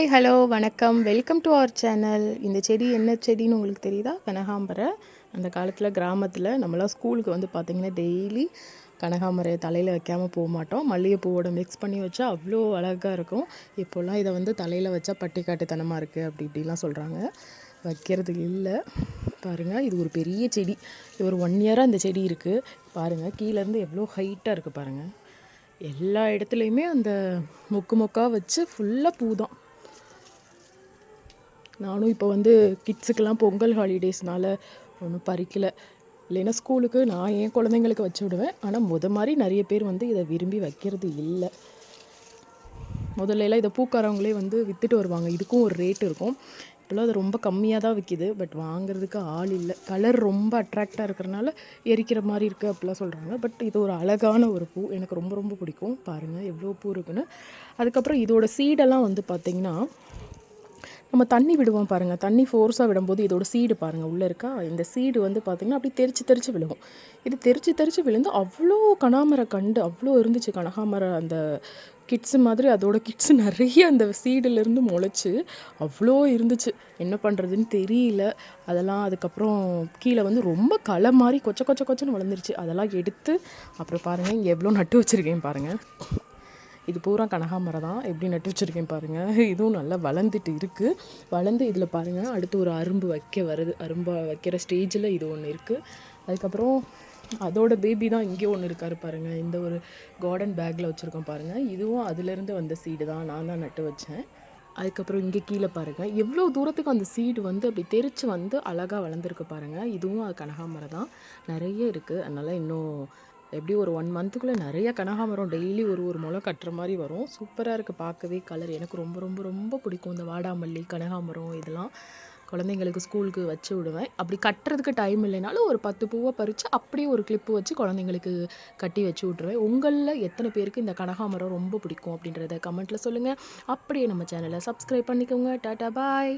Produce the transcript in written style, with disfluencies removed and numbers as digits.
Hi, hello, வணக்கம். Welcome to our channel. இந்த செடி என்ன செடின்னு உங்களுக்கு தெரியுதா? கனகாம்பரை. அந்த காலத்தில் கிராமத்தில் நம்மளாம் ஸ்கூலுக்கு வந்து பார்த்திங்கன்னா டெய்லி கனகாம்பரையை தலையில் வைக்காமல் போக மாட்டோம். மல்லிகைப்பூவோட மிக்ஸ் பண்ணி வச்சா அவ்வளோ அழகாக இருக்கும். இப்போல்லாம் இதை வந்து தலையில் வச்சா பட்டிக்காட்டுத்தனமாக இருக்குது அப்படி இப்படிலாம் சொல்கிறாங்க. வைக்கிறது இல்லை. பாருங்கள், இது ஒரு பெரிய செடி. இது ஒரு 1 இயராக இந்த செடி இருக்குது. பாருங்கள், கீழேருந்து எவ்வளோ ஹைட்டாக இருக்குது பாருங்கள். எல்லா இடத்துலையுமே அந்த மொக்காக வச்சு ஃபுல்லாக பூ தான். நானும் இப்போ வந்து கிட்ஸுக்கெல்லாம் பொங்கல் ஹாலிடேஸ்னால் ஒன்றும் பறிக்கலை. இல்லைன்னா ஸ்கூலுக்கு நான் என் குழந்தைங்களுக்கு வச்சு விடுவேன். ஆனால் மாதிரி நிறைய பேர் வந்து இதை விரும்பி வைக்கிறது இல்லை. முதல்ல இதை பூக்காரவங்களே வந்து விற்றுட்டு வருவாங்க. இதுக்கும் ஒரு ரேட் இருக்கும். இப்போல்லாம் அது ரொம்ப கம்மியாக தான் விற்கிது. பட் வாங்குறதுக்கு ஆள் இல்லை. கலர் ரொம்ப அட்ராக்டாக இருக்கிறனால எரிக்கிற மாதிரி இருக்குது அப்படிலாம் சொல்கிறாங்க. பட் இது ஒரு அழகான ஒரு பூ. எனக்கு ரொம்ப ரொம்ப பிடிக்கும். பாருங்கள் எவ்வளோ பூ இருக்குன்னு. அதுக்கப்புறம் இதோட சீடெல்லாம் வந்து பார்த்திங்கன்னா நம்ம தண்ணி விடுவோம் பாருங்கள். தண்ணி ஃபோர்ஸாக விடும்போது இதோட சீடு பாருங்கள் உள்ளே இருக்கா. இந்த சீடு வந்து பார்த்திங்கன்னா அப்படி தெரிச்சு விழுகும். இது தெரிச்சு விழுந்து அவ்வளோ கனகாமரை கண்டு அவ்வளோ இருந்துச்சு. கனகாமரை அந்த கிட்ஸு மாதிரி அதோட கிட்ஸு நிறைய அந்த சீடுலேருந்து முளைச்சி அவ்வளோ இருந்துச்சு. என்ன பண்ணுறதுன்னு தெரியல. அதெல்லாம் அதுக்கப்புறம் கீழே வந்து ரொம்ப களை மாதிரி கொச்சன்னு வளர்ந்துருச்சு. அதெல்லாம் எடுத்து அப்புறம் பாருங்கள் இங்கே எவ்வளோ நட்டு வச்சுருக்கேன் பாருங்கள். இது பூரா கனகாமரம் தான். எப்படி நட்டு வச்சுருக்கேன் பாருங்கள். இதுவும் நல்லா வளர்ந்துட்டு இருக்குது. வளர்ந்து இதில் பாருங்கள் அடுத்து ஒரு அரும்பு வருது. அரும்பை வைக்கிற ஸ்டேஜில் இது ஒன்று இருக்குது. அதுக்கப்புறம் அதோட பேபி தான் இங்கே ஒன்று இருக்கார் பாருங்கள். இந்த ஒரு கார்டன் பேக்கில் வச்சுருக்கோம் பாருங்கள். இதுவும் அதிலேருந்து வந்த சீடு தான். நான் தான் நட்டு வச்சேன். அதுக்கப்புறம் இங்கே கீழே பாருங்கள் எவ்வளோ தூரத்துக்கு அந்த சீடு வந்து அப்படி தெரித்து வந்து அழகாக வளர்ந்துருக்கு பாருங்கள். இதுவும் அது கனகாமரம் தான். நிறைய இருக்குது. அதனால் இன்னும் எப்படி ஒரு 1 மந்த்துக்குள்ளே நிறைய கனகாமரம் டெய்லி ஒரு முளை கட்டுற மாதிரி வரும். சூப்பராக இருக்குது பார்க்கவே. கலர் எனக்கு ரொம்ப ரொம்ப ரொம்ப பிடிக்கும். இந்த வாடாமல்லி, கனகாமரம் இதெல்லாம் குழந்தைங்களுக்கு ஸ்கூலுக்கு வச்சு விடுவேன். அப்படி கட்டுறதுக்கு டைம் இல்லைனாலும் ஒரு 10 பூவை பறித்து அப்படியே ஒரு கிளிப்பு வச்சு குழந்தைங்களுக்கு கட்டி வச்சு விட்ருவேன். உங்களில் எத்தனை பேருக்கு இந்த கனகாமரம் ரொம்ப பிடிக்கும் அப்படின்றத கமெண்ட்டில் சொல்லுங்கள். அப்படியே நம்ம சேனலை சப்ஸ்கிரைப் பண்ணிக்கோங்க. டாட்டா பாய்.